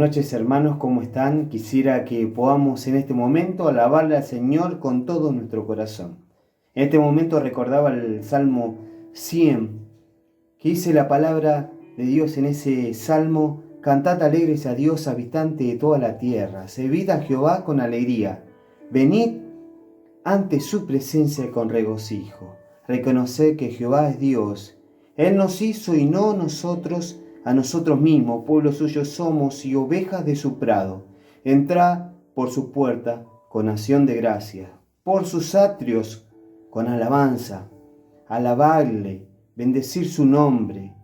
noches, hermanos, ¿cómo están? Quisiera que podamos en este momento alabarle al Señor con todo nuestro corazón. En este momento recordaba el Salmo 100, que dice la palabra de Dios en ese Salmo: cantad alegres a Dios, habitante de toda la tierra, servid a Jehová con alegría, venid ante su presencia con regocijo. Reconoced que Jehová es Dios. Él nos hizo y no nosotros a nosotros mismos, pueblo suyo somos y ovejas de su prado. Entrad por su puerta con acción de gracia, por sus atrios con alabanza. Alabadle, bendecir su nombre,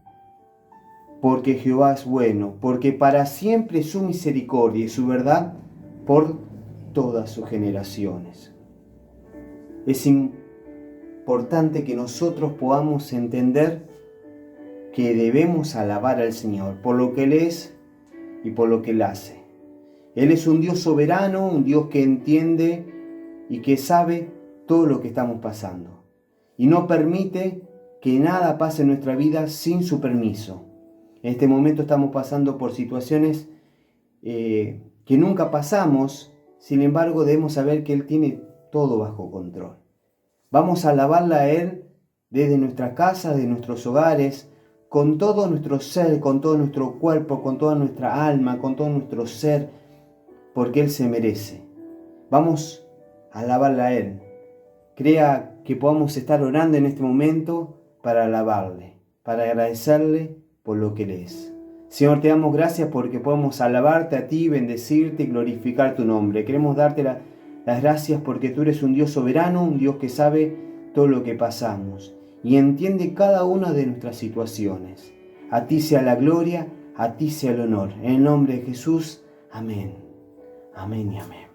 porque Jehová es bueno, porque para siempre su misericordia y su verdad por todas sus generaciones. Es importante que nosotros podamos entender que debemos alabar al Señor por lo que Él es y por lo que Él hace. Él es un Dios soberano, un Dios que entiende y que sabe todo lo que estamos pasando. Y no permite que nada pase en nuestra vida sin su permiso. En este momento estamos pasando por situaciones que nunca pasamos, sin embargo debemos saber que Él tiene todo bajo control. Vamos a alabarle a Él desde nuestra casa, de nuestros hogares, con todo nuestro ser, con todo nuestro cuerpo, con toda nuestra alma, con todo nuestro ser, porque Él se merece. Vamos a alabarle a Él. Crea que podamos estar orando en este momento para alabarle, para agradecerle por lo que Él es. Señor, te damos gracias porque podemos alabarte a ti, bendecirte y glorificar tu nombre. Queremos darte las gracias porque tú eres un Dios soberano, un Dios que sabe todo lo que pasamos y entiende cada una de nuestras situaciones. A ti sea la gloria, a ti sea el honor. En el nombre de Jesús, amén. Amén y amén.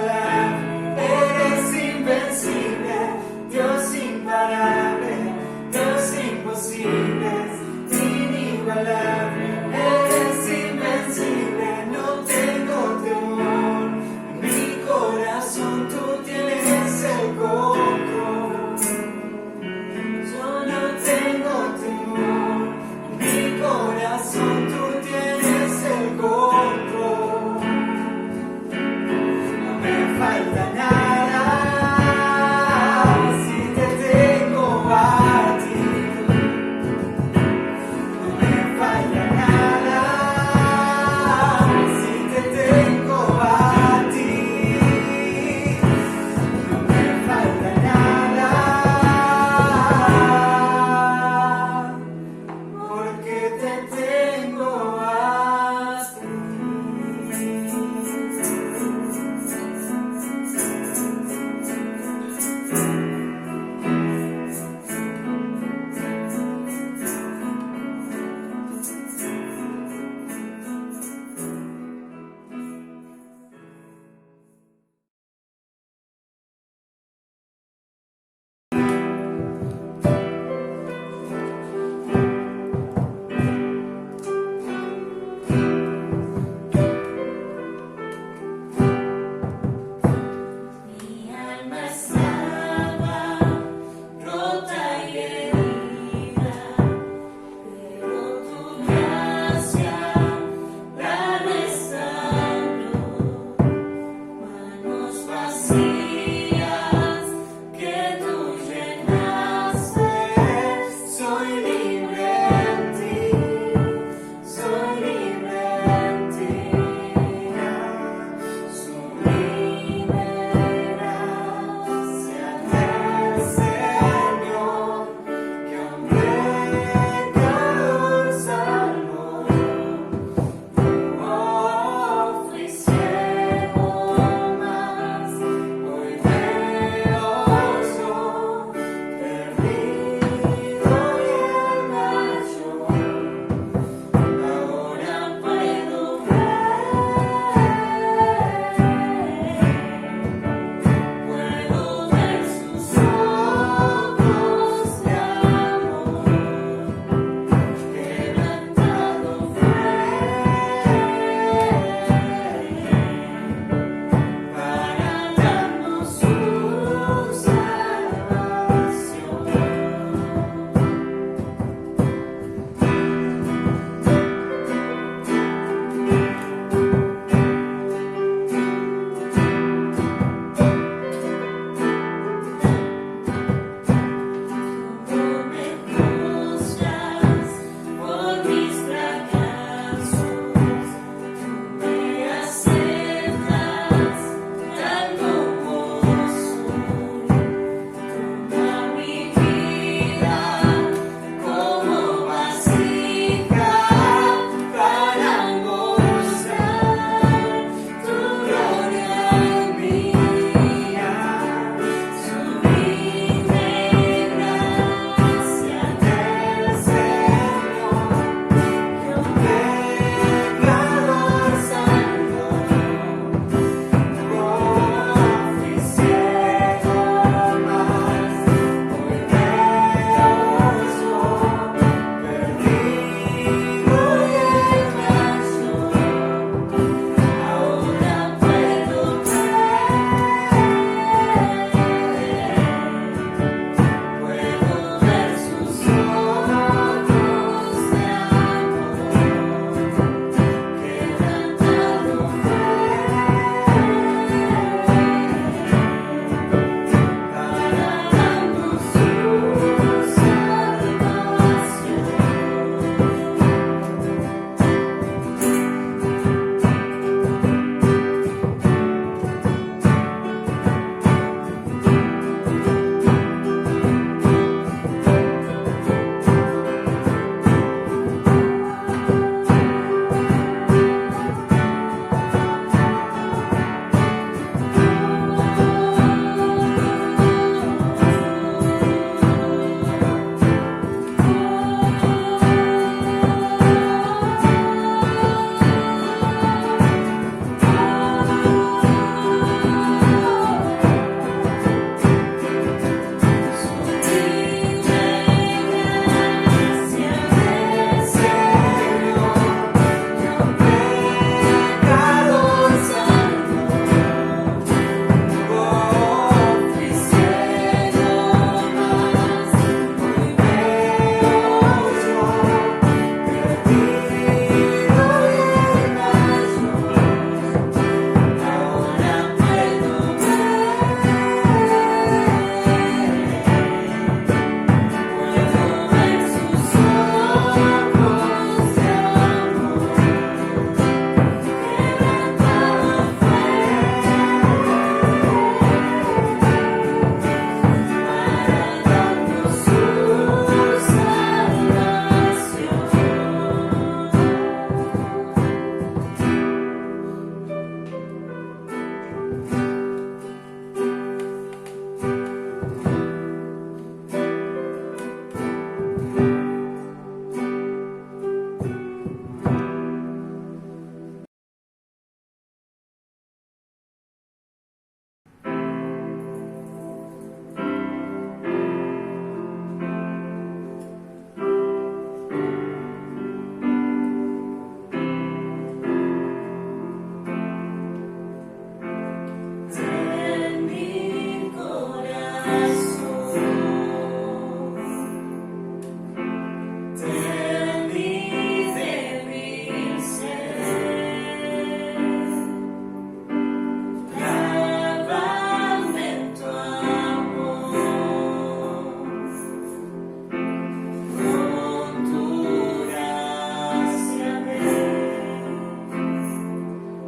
inigualable, eres invencible, Dios imparable, Dios imposible, inigualable, eres invencible, no tengo temor, en mi corazón tú tienes el control, yo no tengo temor, en mi corazón tú tienes el control, no me falta nada.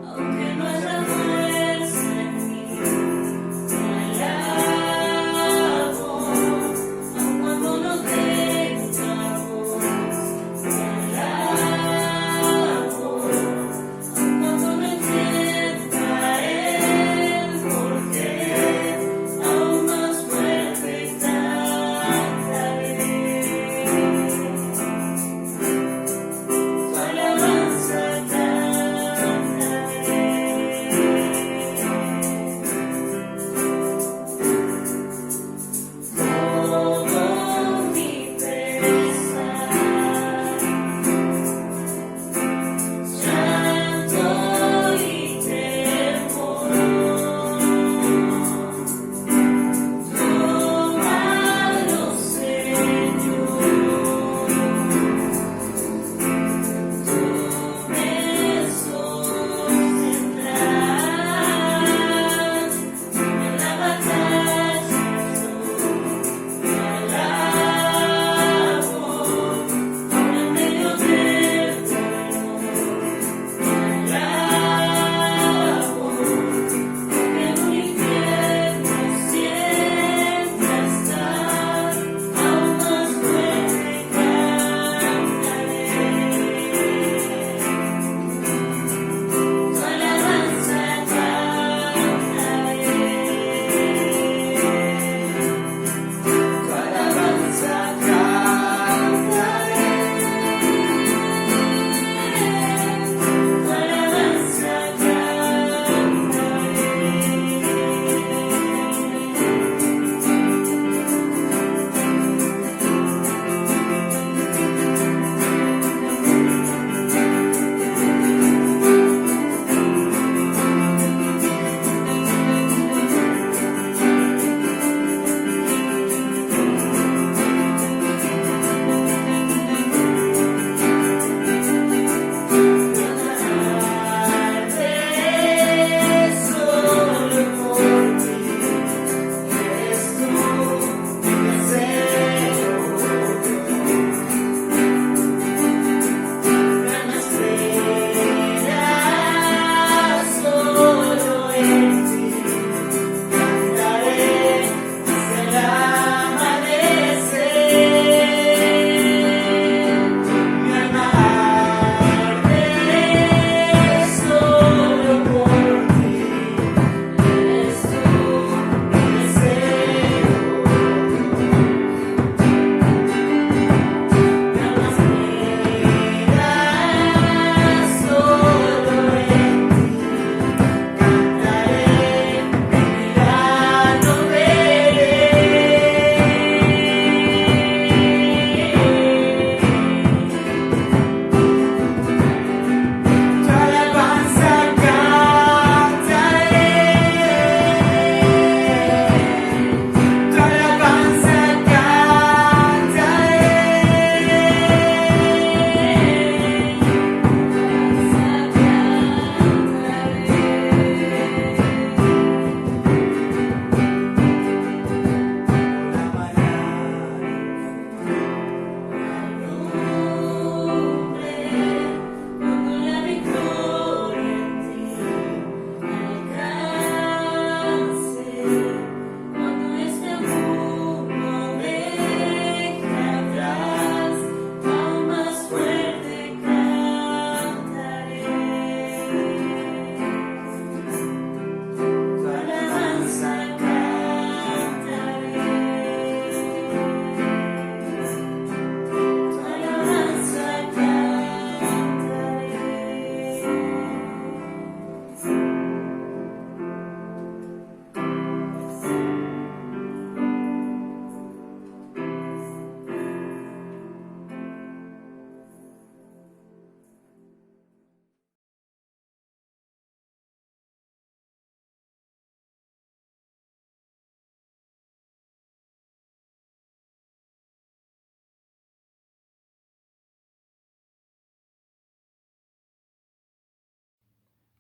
Aunque no haya fuerza en mí,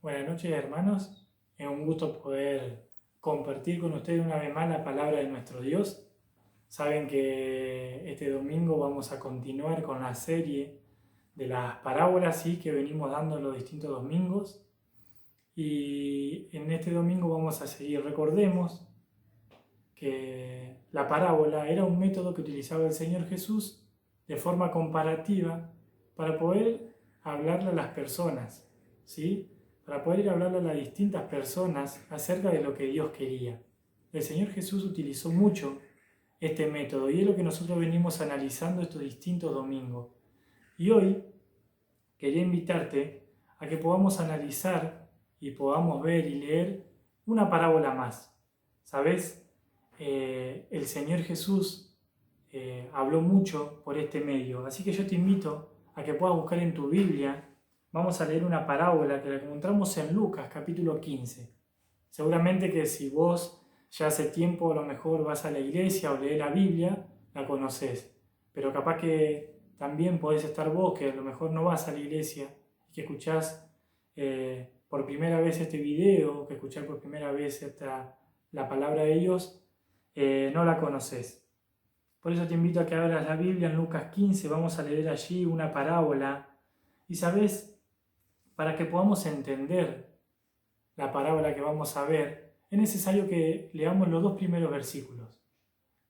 Buenas noches, hermanos. Es un gusto poder compartir con ustedes una vez más la palabra de nuestro Dios. Saben que este domingo vamos a continuar con la serie de las parábolas que venimos dando los distintos domingos. Y en este domingo vamos a seguir. Recordemos que la parábola era un método que utilizaba el Señor Jesús de forma comparativa para poder hablarle a las personas, ¿sí? Para poder hablarle a las distintas personas acerca de lo que Dios quería. El Señor Jesús utilizó mucho este método y es lo que nosotros venimos analizando estos distintos domingos. Y hoy quería invitarte a que podamos analizar y podamos ver y leer una parábola más. ¿Sabes? El Señor Jesús habló mucho por este medio, así que yo te invito a que puedas buscar en tu Biblia. Vamos a leer una parábola que la encontramos en Lucas capítulo 15. Seguramente que si vos ya hace tiempo a lo mejor vas a la iglesia o lees la Biblia, la conocés, pero capaz que también podés estar vos que a lo mejor no vas a la iglesia y que escuchás por primera vez este video, que escuchás por primera vez la palabra de Dios, no la conoces. Por eso te invito a que abras la Biblia en Lucas 15, vamos a leer allí una parábola. Y sabes, para que podamos entender la parábola que vamos a ver, es necesario que leamos los dos primeros versículos.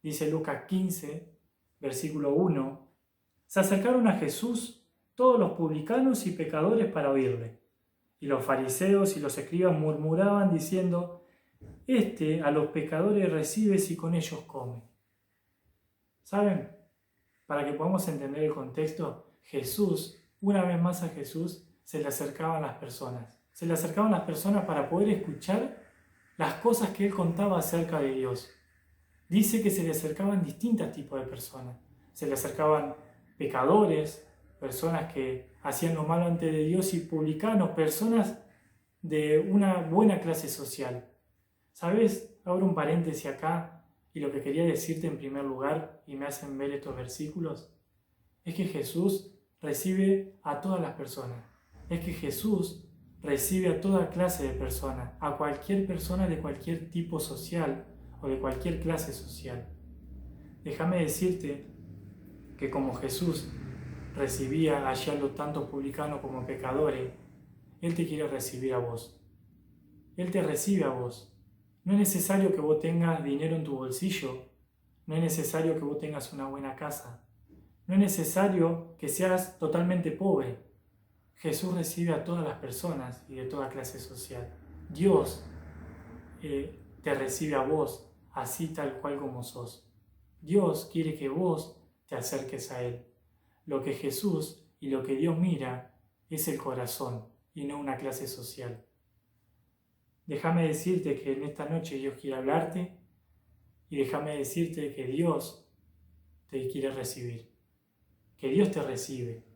Dice Lucas 15, versículo 1, se acercaron a Jesús todos los publicanos y pecadores para oírle. Y los fariseos y los escribas murmuraban diciendo, este a los pecadores recibe y con ellos come. ¿Saben? Para que podamos entender el contexto, Jesús, una vez más a Jesús, se le acercaban las personas. Se le acercaban las personas para poder escuchar las cosas que él contaba acerca de Dios. Dice que se le acercaban distintos tipos de personas. Se le acercaban pecadores, personas que hacían lo malo ante de Dios, y publicanos, personas de una buena clase social. ¿Sabes? Abro un paréntesis acá, y lo que quería decirte en primer lugar, y me hacen ver estos versículos, es que Jesús recibe a todas las personas. Es que Jesús recibe a toda clase de personas, a cualquier persona de cualquier tipo social o de cualquier clase social. Déjame decirte que como Jesús recibía allá a los tantos publicanos como pecadores, Él te quiere recibir a vos. Él te recibe a vos. No es necesario que vos tengas dinero en tu bolsillo, no es necesario que vos tengas una buena casa, no es necesario que seas totalmente pobre. Jesús recibe a todas las personas y de toda clase social. Dios te recibe a vos así tal cual como sos. Dios quiere que vos te acerques a Él. Lo que Jesús y lo que Dios mira es el corazón y no una clase social. Déjame decirte que en esta noche Dios quiere hablarte y déjame decirte que Dios te quiere recibir, que Dios te recibe.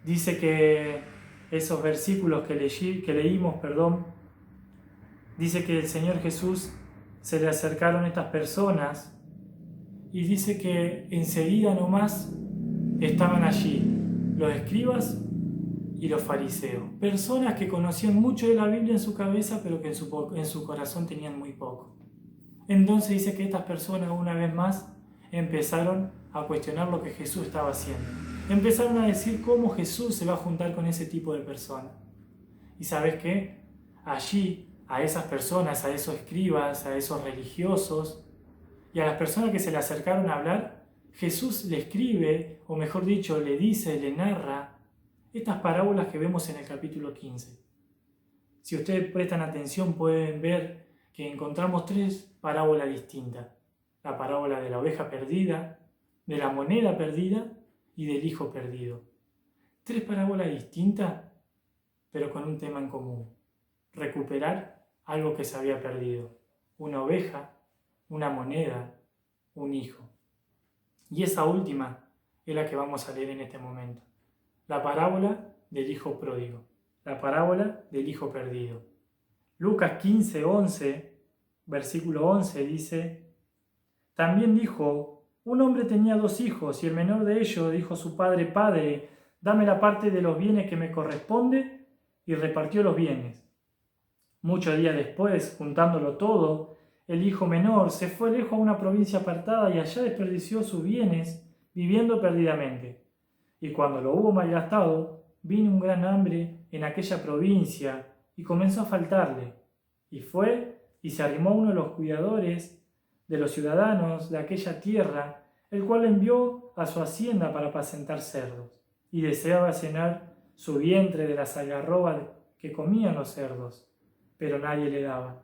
Dice que esos versículos que leímos, dice que el Señor Jesús se le acercaron a estas personas y dice que enseguida nomás estaban allí los escribas y los fariseos, personas que conocían mucho de la Biblia en su cabeza, pero que en su corazón tenían muy poco. Entonces dice que estas personas una vez más empezaron a cuestionar lo que Jesús estaba haciendo. Empezaron a decir cómo Jesús se va a juntar con ese tipo de personas. ¿Y sabes qué? Allí, a esas personas, a esos escribas, a esos religiosos y a las personas que se le acercaron a hablar, Jesús le escribe, o mejor dicho, le dice, le narra estas parábolas que vemos en el capítulo 15. Si ustedes prestan atención pueden ver que encontramos 3 parábolas distintas. La parábola de la oveja perdida, de la moneda perdida y del hijo perdido. 3 parábolas distintas, pero con un tema en común. Recuperar algo que se había perdido. Una oveja, una moneda, un hijo. Y esa última es la que vamos a leer en este momento. La parábola del hijo pródigo. La parábola del hijo perdido. Lucas 15, 11, versículo 11 dice, también dijo, un hombre tenía 2 hijos y el menor de ellos dijo a su padre, Padre, dame la parte de los bienes que me corresponde. y repartió los bienes. Muchos días después, juntándolo todo, el hijo menor se fue lejos a una provincia apartada y allá desperdició sus bienes viviendo perdidamente. Y cuando lo hubo malgastado, vino un gran hambre en aquella provincia y comenzó a faltarle. Y fue y se arrimó a uno de los cuidadores de los ciudadanos de aquella tierra, el cual envió a su hacienda para apacentar cerdos, y deseaba llenar su vientre de las algarrobas que comían los cerdos, pero nadie le daba.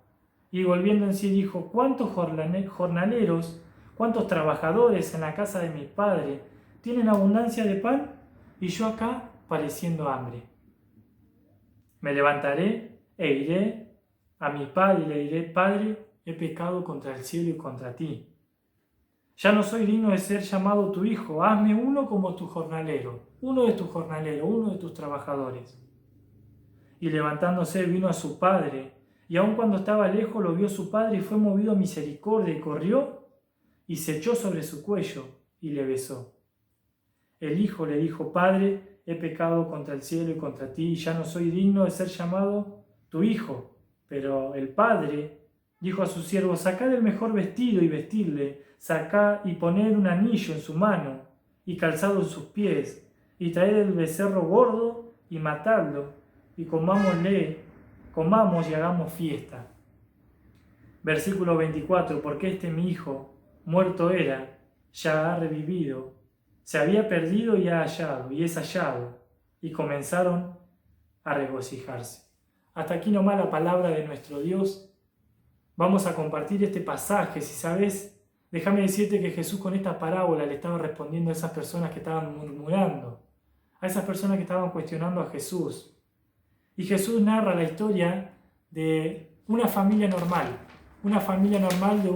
Y volviendo en sí dijo: ¿cuántos jornaleros, cuántos trabajadores en la casa de mi padre tienen abundancia de pan, y yo acá padeciendo hambre? Me levantaré e iré a mi padre y le diré: Padre, he pecado contra el cielo y contra ti. Ya no soy digno de ser llamado tu hijo. Hazme uno como tu jornalero, uno de tus jornaleros, uno de tus trabajadores. Y levantándose vino a su padre, y aun cuando estaba lejos lo vio su padre y fue movido a misericordia y corrió y se echó sobre su cuello y le besó. El hijo le dijo: Padre, he pecado contra el cielo y contra ti, y ya no soy digno de ser llamado tu hijo. Pero el padre dijo a sus siervos: sacad el mejor vestido y vestidle, sacad y poned un anillo en su mano y calzado en sus pies, y traed el becerro gordo y matadlo, y comamos y hagamos fiesta. Versículo 24: porque este mi hijo, muerto era, ya ha revivido, se había perdido y ha hallado, y es hallado, y comenzaron a regocijarse. Hasta aquí nomás la palabra de nuestro Dios. Vamos a compartir este pasaje. Si sabes, déjame decirte que Jesús con esta parábola le estaba respondiendo a esas personas que estaban murmurando, a esas personas que estaban cuestionando a Jesús. Y Jesús narra la historia de una familia normal de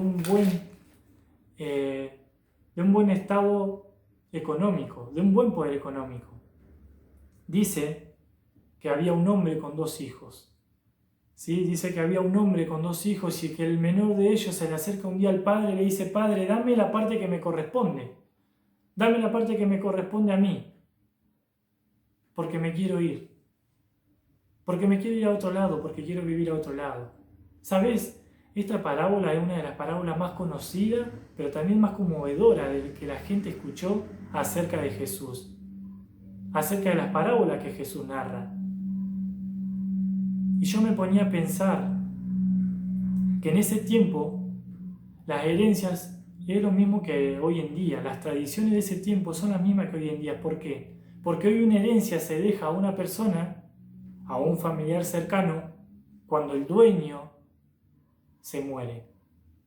un buen estado económico, de un buen poder económico. Dice que había un hombre con 2 hijos. ¿Sí? Dice que había un hombre con 2 hijos y que el menor de ellos se le acerca un día al padre y le dice: Padre, dame la parte que me corresponde. Dame la parte que me corresponde a mí. Porque me quiero ir. Porque me quiero ir a otro lado, porque quiero vivir a otro lado. ¿Sabes? Esta parábola es una de las parábolas más conocidas, pero también más conmovedora de que la gente escuchó acerca de Jesús. Acerca de las parábolas que Jesús narra. Y yo me ponía a pensar que en ese tiempo las herencias es lo mismo que hoy en día. Las tradiciones de ese tiempo son las mismas que hoy en día. ¿Por qué? Porque hoy una herencia se deja a una persona, a un familiar cercano, cuando el dueño se muere.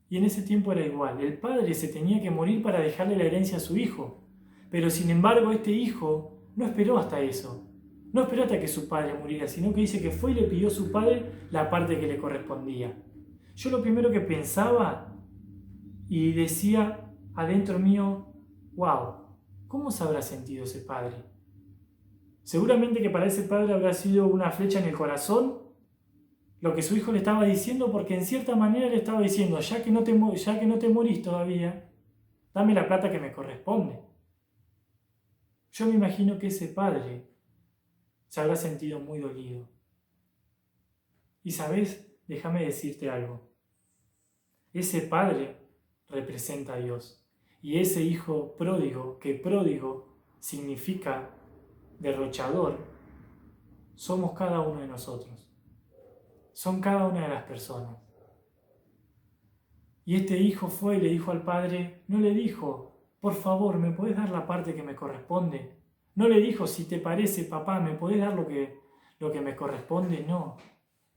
Y en ese tiempo era igual. El padre se tenía que morir para dejarle la herencia a su hijo. Pero sin embargo este hijo no esperó hasta eso. No esperó hasta que su padre muriera, sino que dice que fue y le pidió a su padre la parte que le correspondía. Yo lo primero que pensaba y decía adentro mío: wow, ¿cómo se habrá sentido ese padre? Seguramente que para ese padre habrá sido una flecha en el corazón lo que su hijo le estaba diciendo, porque en cierta manera le estaba diciendo: ya que no te morís todavía, dame la plata que me corresponde. Yo me imagino que ese padre se habrá sentido muy dolido. Y sabes, déjame decirte algo. Ese padre representa a Dios. Y ese hijo pródigo, que pródigo significa derrochador, somos cada uno de nosotros. Son cada una de las personas. Y este hijo fue y le dijo al padre, no le dijo: por favor, ¿me podés dar la parte que me corresponde? No le dijo: si te parece, papá, ¿me podés dar lo que me corresponde? No.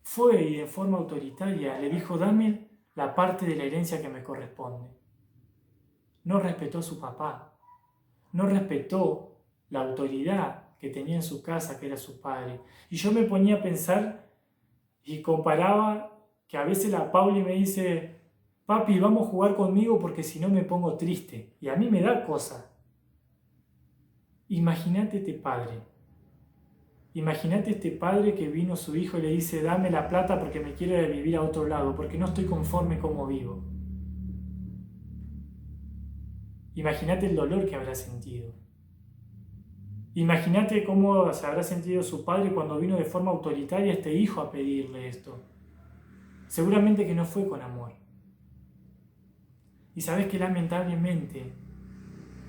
Fue y de forma autoritaria le dijo: dame la parte de la herencia que me corresponde. No respetó a su papá. No respetó la autoridad que tenía en su casa, que era su padre. Y yo me ponía a pensar y comparaba que a veces la Pauli me dice: papi, vamos a jugar conmigo porque si no me pongo triste. Y a mí me da cosa. Imagínate este padre. Imagínate este padre que vino a su hijo y le dice: dame la plata porque me quiero ir a vivir a otro lado, porque no estoy conforme como vivo. Imagínate el dolor que habrá sentido. Imagínate cómo se habrá sentido su padre cuando vino de forma autoritaria este hijo a pedirle esto. Seguramente que no fue con amor. Y sabes que lamentablemente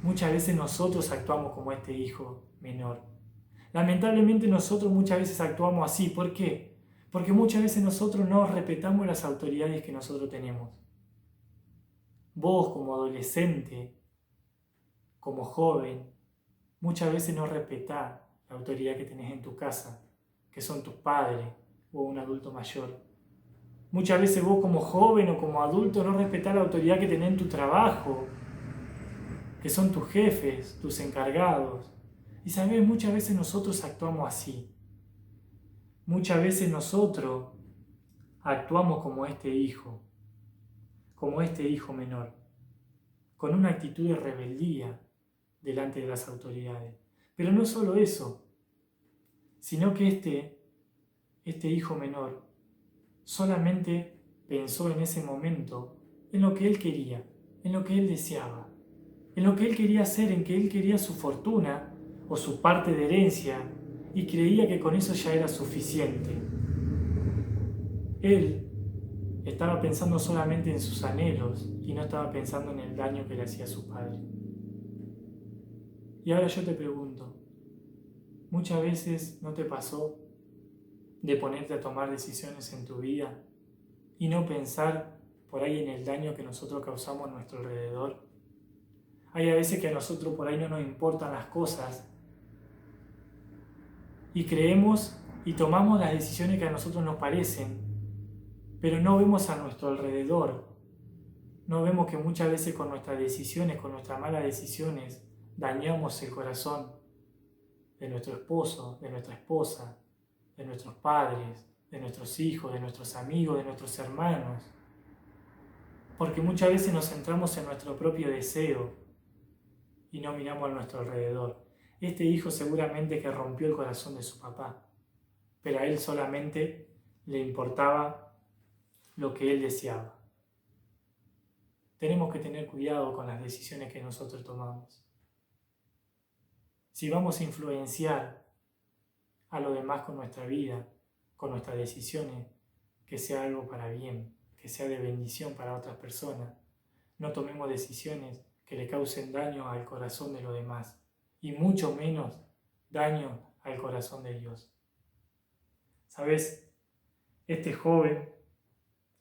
muchas veces nosotros actuamos como este hijo menor. Lamentablemente nosotros muchas veces actuamos así. ¿Por qué? Porque muchas veces nosotros no respetamos las autoridades que nosotros tenemos. Vos como adolescente, como joven, muchas veces no respetás la autoridad que tenés en tu casa, que son tus padres o un adulto mayor. Muchas veces vos como joven o como adulto no respetás la autoridad que tenés en tu trabajo, que son tus jefes, tus encargados. Y sabés, muchas veces nosotros actuamos así. Muchas veces nosotros actuamos como este hijo menor, con una actitud de rebeldía delante de las autoridades. Pero no solo eso, sino que este hijo menor solamente pensó en ese momento en lo que él quería, en lo que él deseaba, en lo que él quería hacer, en que él quería su fortuna o su parte de herencia y creía que con eso ya era suficiente. Él estaba pensando solamente en sus anhelos y no estaba pensando en el daño que le hacía a su padre. Y ahora yo te pregunto, ¿muchas veces no te pasó de ponerte a tomar decisiones en tu vida y no pensar por ahí en el daño que nosotros causamos a nuestro alrededor? Hay a veces que a nosotros por ahí no nos importan las cosas y creemos y tomamos las decisiones que a nosotros nos parecen, pero no vemos a nuestro alrededor. No vemos que muchas veces con nuestras decisiones, con nuestras malas decisiones, dañamos el corazón de nuestro esposo, de nuestra esposa, de nuestros padres, de nuestros hijos, de nuestros amigos, de nuestros hermanos. Porque muchas veces nos centramos en nuestro propio deseo y no miramos a nuestro alrededor. Este hijo seguramente que rompió el corazón de su papá, pero a él solamente le importaba lo que él deseaba. Tenemos que tener cuidado con las decisiones que nosotros tomamos. Si vamos a influenciar a los demás con nuestra vida, con nuestras decisiones, que sea algo para bien, que sea de bendición para otras personas. No tomemos decisiones que le causen daño al corazón de los demás y mucho menos daño al corazón de Dios. ¿Sabes? Este joven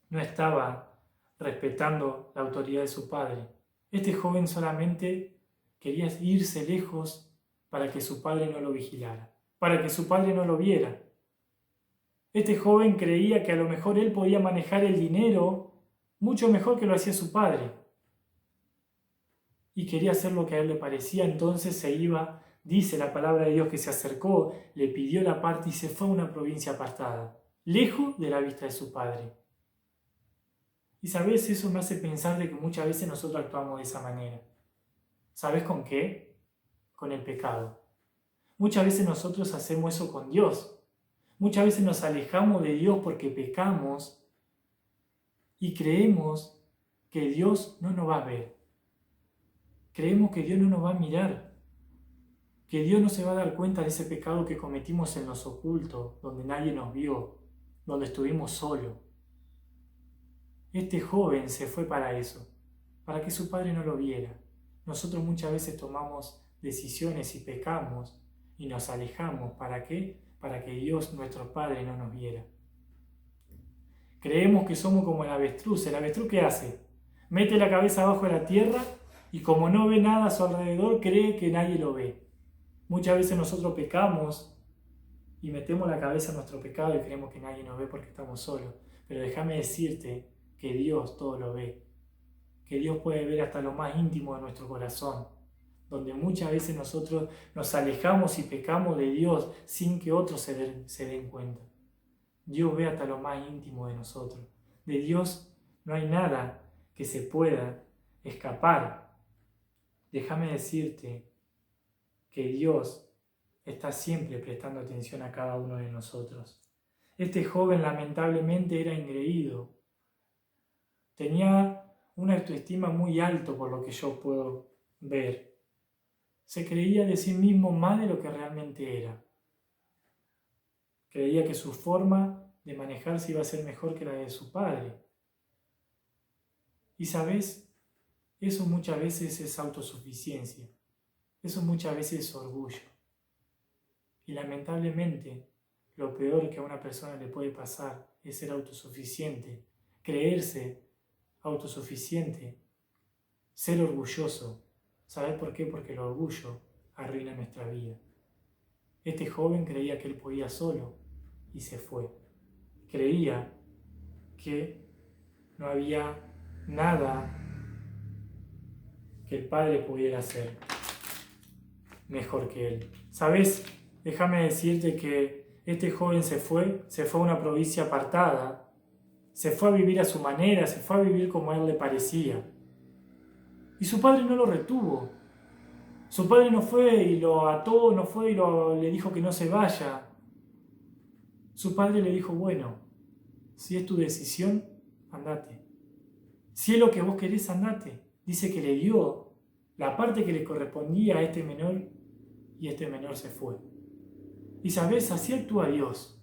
no estaba respetando la autoridad de su padre. Este joven solamente quería irse lejos para que su padre no lo vigilara, para que su padre no lo viera. Este joven creía que a lo mejor él podía manejar el dinero mucho mejor que lo hacía su padre. Y quería hacer lo que a él le parecía, entonces se iba, dice la palabra de Dios que se acercó, le pidió la parte y se fue a una provincia apartada, lejos de la vista de su padre. Y sabes, eso me hace pensar de que muchas veces nosotros actuamos de esa manera. ¿Sabes con qué? Con el pecado. Muchas veces nosotros hacemos eso con Dios. Muchas veces nos alejamos de Dios porque pecamos y creemos que Dios no nos va a ver. Creemos que Dios no nos va a mirar, que Dios no se va a dar cuenta de ese pecado que cometimos en los ocultos, donde nadie nos vio, donde estuvimos solos. Este joven se fue para eso, para que su padre no lo viera. Nosotros muchas veces tomamos decisiones y pecamos y nos alejamos. ¿Para qué? Para que Dios, nuestro Padre, no nos viera. Creemos que somos como el avestruz. ¿El avestruz qué hace? Mete la cabeza abajo de la tierra y como no ve nada a su alrededor, cree que nadie lo ve. Muchas veces nosotros pecamos y metemos la cabeza en nuestro pecado y creemos que nadie nos ve porque estamos solos. Pero déjame decirte que Dios todo lo ve. Que Dios puede ver hasta lo más íntimo de nuestro corazón, donde muchas veces nosotros nos alejamos y pecamos de Dios sin que otros se den cuenta. Dios ve hasta lo más íntimo de nosotros. De Dios no hay nada que se pueda escapar. Déjame decirte que Dios está siempre prestando atención a cada uno de nosotros. Este joven lamentablemente era engreído. Tenía una autoestima muy alta por lo que yo puedo ver. se creía de sí mismo más de lo que realmente era. Creía que su forma de manejarse iba a ser mejor que la de su padre. Y sabes, eso muchas veces es autosuficiencia. Eso muchas veces es orgullo. Y lamentablemente, lo peor que a una persona le puede pasar es ser autosuficiente, creerse autosuficiente, ser orgulloso. ¿Sabes por qué? Porque el orgullo arruina nuestra vida. Este joven creía que él podía solo y se fue. Creía que no había nada que el padre pudiera hacer mejor que él. ¿Sabes? Déjame decirte que este joven se fue a una provincia apartada, se fue a vivir a su manera, se fue a vivir como a él le parecía. Y su padre no lo retuvo. Su padre no fue y lo ató, no fue y le dijo que no se vaya. Su padre le dijo, bueno, si es tu decisión, andate. Si es lo que vos querés, andate. Dice que le dio la parte que le correspondía a este menor y este menor se fue. Y sabes, así actúa Dios.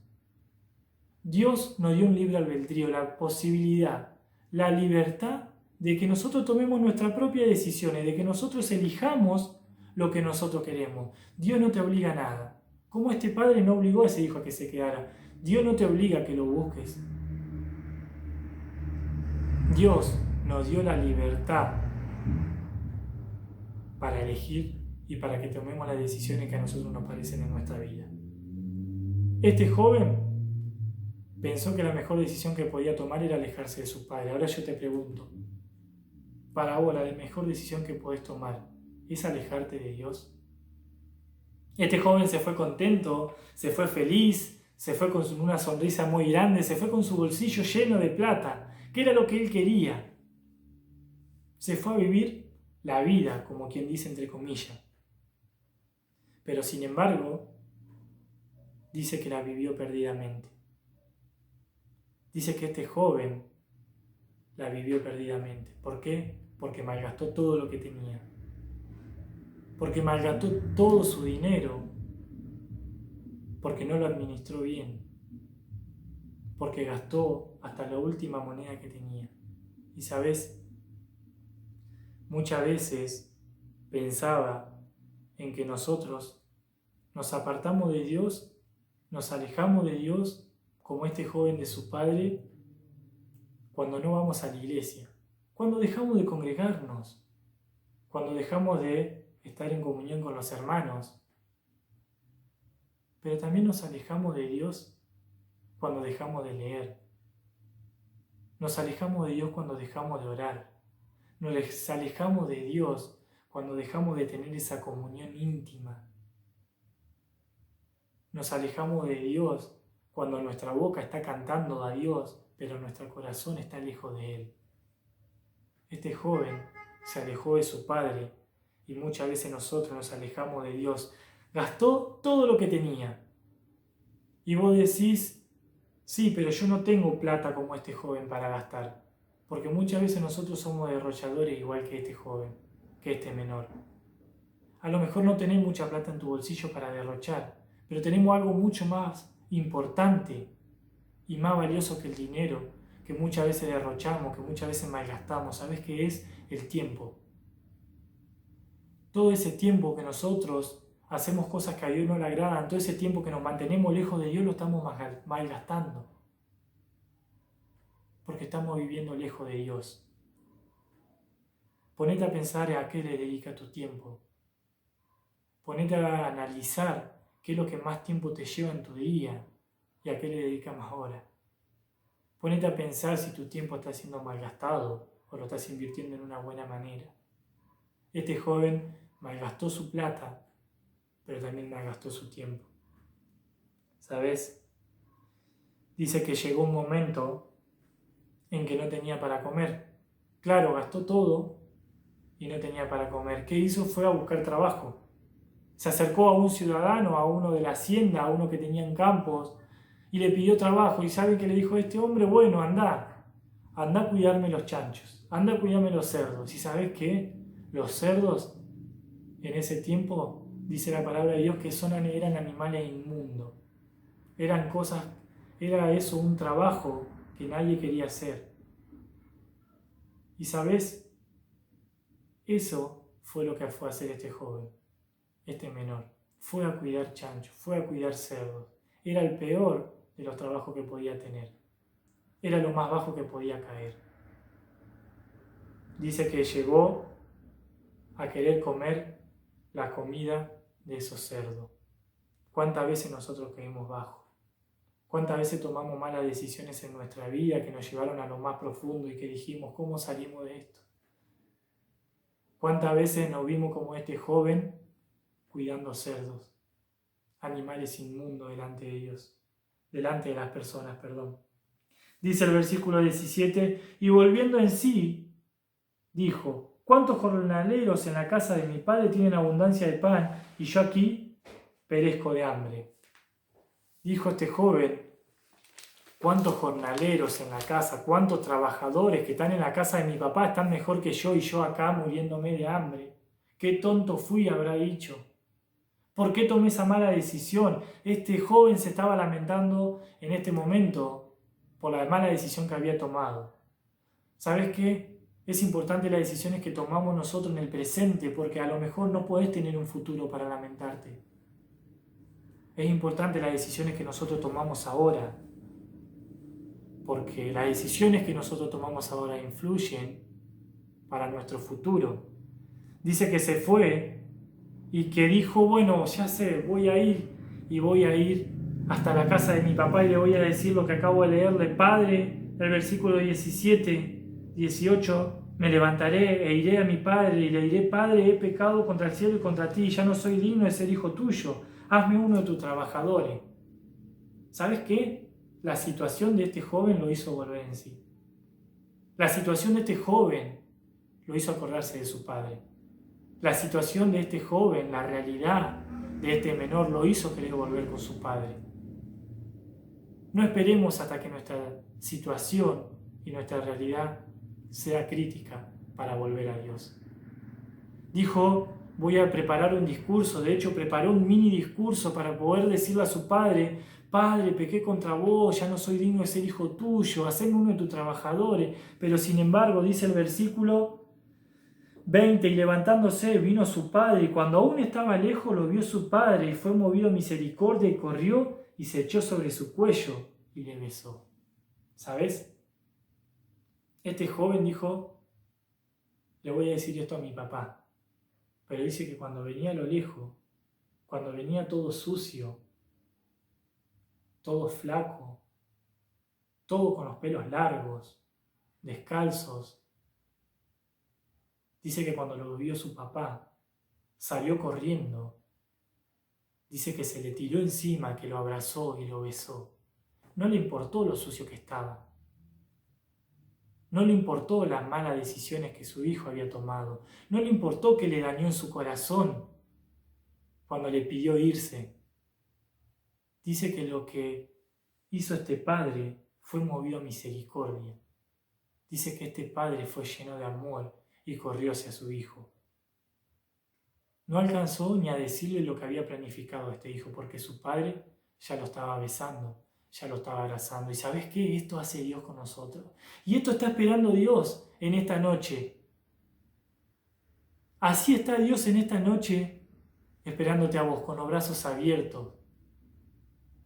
Dios nos dio un libre albedrío, la posibilidad, la libertad de que nosotros tomemos nuestras propias decisiones, de que nosotros elijamos lo que nosotros queremos. Dios no te obliga a nada. Como este padre no obligó a ese hijo a que se quedara. Dios no te obliga a que lo busques. Dios nos dio la libertad para elegir y para que tomemos las decisiones que a nosotros nos parecen en nuestra vida. Este joven pensó que la mejor decisión que podía tomar era alejarse de su padre. Ahora yo te pregunto, para vos la mejor decisión que podés tomar es alejarte de Dios. Este joven se fue contento, se fue feliz, se fue con una sonrisa muy grande, se fue con su bolsillo lleno de plata, que era lo que él quería. Se fue a vivir la vida, como quien dice entre comillas. Pero sin embargo, dice que la vivió perdidamente. Dice que este joven la vivió perdidamente. ¿Por qué? Porque malgastó todo lo que tenía. Porque malgastó todo su dinero. Porque no lo administró bien. Porque gastó hasta la última moneda que tenía. Y sabes, muchas veces pensaba en que nosotros nos apartamos de Dios, nos alejamos de Dios, como este joven de su padre, cuando no vamos a la iglesia, cuando dejamos de congregarnos, cuando dejamos de estar en comunión con los hermanos. Pero también nos alejamos de Dios cuando dejamos de leer. Nos alejamos de Dios cuando dejamos de orar. Nos alejamos de Dios cuando dejamos de tener esa comunión íntima. Nos alejamos de Dios cuando nuestra boca está cantando a Dios, pero nuestro corazón está lejos de Él. Este joven se alejó de su padre y muchas veces nosotros nos alejamos de Dios. Gastó todo lo que tenía. Y vos decís, sí, pero yo no tengo plata como este joven para gastar. Porque muchas veces nosotros somos derrochadores igual que este joven, que este menor. A lo mejor no tenés mucha plata en tu bolsillo para derrochar, pero tenemos algo mucho más importante y más valioso que el dinero, que muchas veces derrochamos, que muchas veces malgastamos. ¿Sabes qué es? El tiempo. Todo ese tiempo que nosotros hacemos cosas que a Dios no le agradan, todo ese tiempo que nos mantenemos lejos de Dios lo estamos malgastando. Porque estamos viviendo lejos de Dios. Ponete a pensar a qué le dedica tu tiempo. Ponete a analizar qué es lo que más tiempo te lleva en tu día y a qué le dedicas más horas. Ponete a pensar si tu tiempo está siendo malgastado o lo estás invirtiendo en una buena manera. Este joven malgastó su plata, pero también malgastó su tiempo. ¿Sabes? Dice que llegó un momento en que no tenía para comer. Claro, gastó todo y no tenía para comer. ¿Qué hizo? Fue a buscar trabajo. Se acercó a un ciudadano, a uno de la hacienda, a uno que tenía en campos, y le pidió trabajo. ¿Y sabe qué le dijo este hombre? Bueno, anda a cuidarme los chanchos, anda a cuidarme los cerdos. ¿Y sabes qué? Los cerdos en ese tiempo, dice la palabra de Dios, que eran animales inmundos. Era eso un trabajo que nadie quería hacer. Y ¿sabes? Eso fue lo que fue a hacer este joven, este menor. Fue a cuidar chanchos, fue a cuidar cerdos. Era el peor de los trabajos que podía tener. Era lo más bajo que podía caer. Dice que llegó a querer comer la comida de esos cerdos. ¿Cuántas veces nosotros caímos bajo? ¿Cuántas veces tomamos malas decisiones en nuestra vida que nos llevaron a lo más profundo y que dijimos, ¿cómo salimos de esto? ¿Cuántas veces nos vimos como este joven cuidando cerdos, animales inmundos delante de Dios, delante de las personas, perdón? Dice el versículo 17, y volviendo en sí, dijo, ¿cuántos jornaleros en la casa de mi padre tienen abundancia de pan y yo aquí perezco de hambre? Dijo este joven, ¿cuántos jornaleros en la casa, cuántos trabajadores que están en la casa de mi papá están mejor que yo y yo acá muriéndome de hambre? ¿Qué tonto fui?, habrá dicho. ¿Por qué tomé esa mala decisión? Este joven se estaba lamentando en este momento por la mala decisión que había tomado. ¿Sabes qué? Es importante las decisiones que tomamos nosotros en el presente, porque a lo mejor no podés tener un futuro para lamentarte. Es importante las decisiones que nosotros tomamos ahora, porque las decisiones que nosotros tomamos ahora influyen para nuestro futuro. Dice que se fue y que dijo, bueno, ya sé, voy a ir hasta la casa de mi papá y le voy a decir lo que acabo de leerle. Padre, el versículo 18, me levantaré e iré a mi padre y le diré, Padre, he pecado contra el cielo y contra ti, ya no soy digno de ser hijo tuyo, hazme uno de tus trabajadores. ¿Sabes qué? La situación de este joven lo hizo volver en sí. La situación de este joven lo hizo acordarse de su padre. La situación de este joven, la realidad de este menor lo hizo querer volver con su padre. No esperemos hasta que nuestra situación y nuestra realidad sea crítica para volver a Dios. Dijo, voy a preparar un discurso, de hecho preparó un mini discurso para poder decirle a su padre, Padre, pequé contra vos, ya no soy digno de ser hijo tuyo, haceme uno de tus trabajadores. Pero sin embargo, dice el versículo 20, y levantándose vino su padre, y cuando aún estaba lejos lo vio su padre, y fue movido a misericordia, y corrió, y se echó sobre su cuello, y le besó. ¿Sabes? Este joven dijo, le voy a decir esto a mi papá. Pero dice que cuando venía a lo lejos, cuando venía todo sucio, todo flaco, todo con los pelos largos, descalzos, dice que cuando lo vio su papá, salió corriendo. Dice que se le tiró encima, que lo abrazó y lo besó. No le importó lo sucio que estaba. No le importó las malas decisiones que su hijo había tomado. No le importó que le dañó en su corazón cuando le pidió irse. Dice que lo que hizo este padre fue movido a misericordia. Dice que este padre fue lleno de amor y corrió hacia su hijo. No alcanzó ni a decirle lo que había planificado a este hijo, porque su padre ya lo estaba besando, ya lo estaba abrazando. ¿Y sabes qué? Esto hace Dios con nosotros. Y esto está esperando Dios en esta noche. Así está Dios en esta noche, esperándote a vos con los brazos abiertos,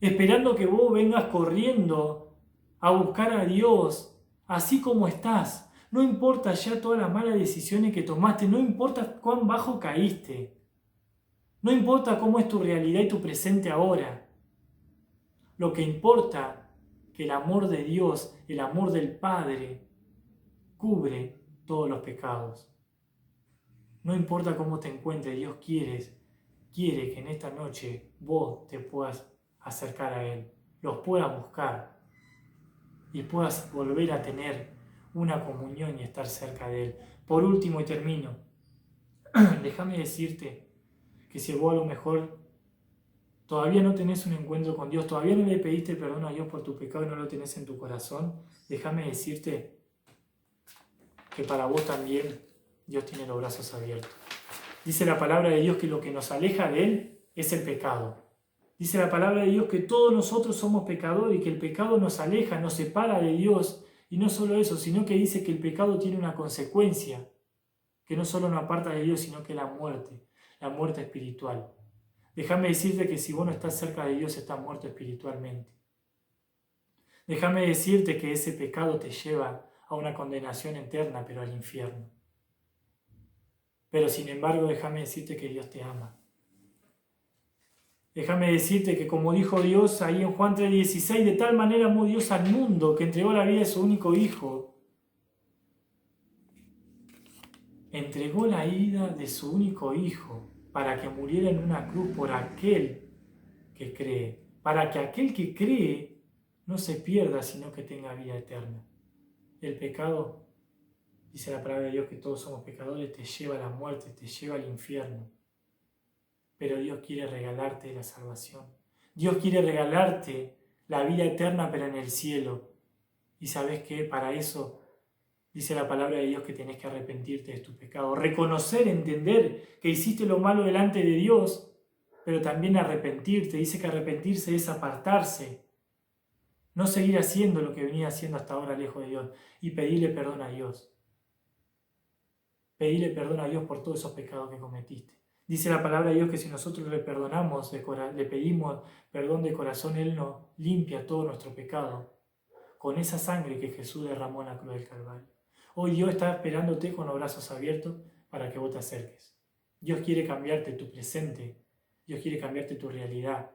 esperando que vos vengas corriendo a buscar a Dios, así como estás. No importa ya todas las malas decisiones que tomaste, no importa cuán bajo caíste, no importa cómo es tu realidad y tu presente ahora. Lo que importa es que el amor de Dios, el amor del Padre, cubre todos los pecados. No importa cómo te encuentres, Dios quiere que en esta noche vos te puedas acercar a Él, los puedas buscar y puedas volver a tener una comunión y estar cerca de Él. Por último, y termino, déjame decirte que si vos a lo mejor todavía no tenés un encuentro con Dios, todavía no le pediste perdón a Dios por tu pecado y no lo tenés en tu corazón, déjame decirte que para vos también Dios tiene los brazos abiertos. Dice la palabra de Dios que lo que nos aleja de Él es el pecado. Dice la palabra de Dios que todos nosotros somos pecadores y que el pecado nos aleja, nos separa de Dios. Y no solo eso, sino que dice que el pecado tiene una consecuencia, que no solo nos aparta de Dios, sino que la muerte espiritual. Déjame decirte que si vos no estás cerca de Dios, estás muerto espiritualmente. Déjame decirte que ese pecado te lleva a una condenación eterna, pero al infierno. Pero sin embargo, déjame decirte que Dios te ama. Déjame decirte que como dijo Dios ahí en Juan 3:16, de tal manera amó Dios al mundo que entregó la vida de su único Hijo. Entregó la vida de su único Hijo para que muriera en una cruz por aquel que cree. Para que aquel que cree no se pierda, sino que tenga vida eterna. El pecado, dice la palabra de Dios que todos somos pecadores, te lleva a la muerte, te lleva al infierno. Pero Dios quiere regalarte la salvación. Dios quiere regalarte la vida eterna, pero en el cielo. Y sabes que para eso dice la palabra de Dios que tenés que arrepentirte de tu pecado. Reconocer, entender que hiciste lo malo delante de Dios, pero también arrepentirte. Dice que arrepentirse es apartarse. No seguir haciendo lo que venía haciendo hasta ahora lejos de Dios. Y pedirle perdón a Dios. Pedirle perdón a Dios por todos esos pecados que cometiste. Dice la palabra de Dios que si nosotros le perdonamos, le pedimos perdón de corazón, Él nos limpia todo nuestro pecado con esa sangre que Jesús derramó en la cruz del Calvario. Hoy Dios está esperándote con los brazos abiertos para que vos te acerques. Dios quiere cambiarte tu presente, Dios quiere cambiarte tu realidad,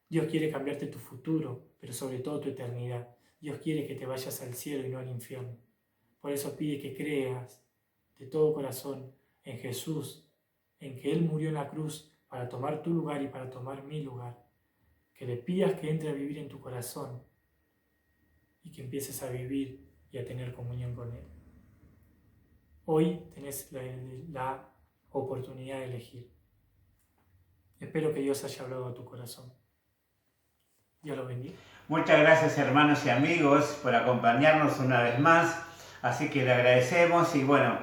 Dios quiere cambiarte tu futuro, pero sobre todo tu eternidad. Dios quiere que te vayas al cielo y no al infierno. Por eso pide que creas de todo corazón en Jesús, en que Él murió en la cruz para tomar tu lugar y para tomar mi lugar. Que le pidas que entre a vivir en tu corazón y que empieces a vivir y a tener comunión con Él. Hoy tenés la oportunidad de elegir. Espero que Dios haya hablado a tu corazón. Dios lo bendiga. Muchas gracias, hermanos y amigos, por acompañarnos una vez más. Así que le agradecemos y bueno,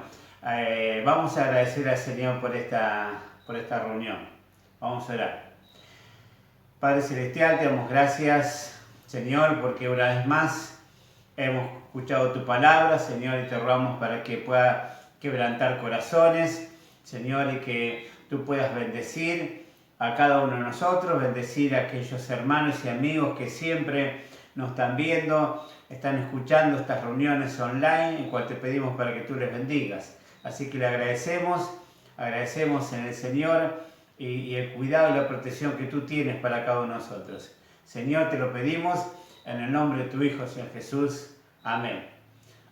vamos a agradecer al Señor por esta reunión. Vamos a orar. Padre Celestial, te damos gracias, Señor, porque una vez más hemos escuchado tu palabra, Señor, y te rogamos para que pueda quebrantar corazones, Señor, y que tú puedas bendecir a cada uno de nosotros, bendecir a aquellos hermanos y amigos que siempre nos están viendo, están escuchando estas reuniones online, en cual te pedimos para que tú les bendigas. Así que le agradecemos en el Señor y el cuidado y la protección que tú tienes para cada uno de nosotros. Señor, te lo pedimos en el nombre de tu Hijo, Señor Jesús. Amén.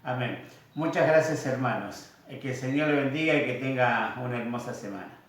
Amén. Muchas gracias, hermanos. Que el Señor le bendiga y que tenga una hermosa semana.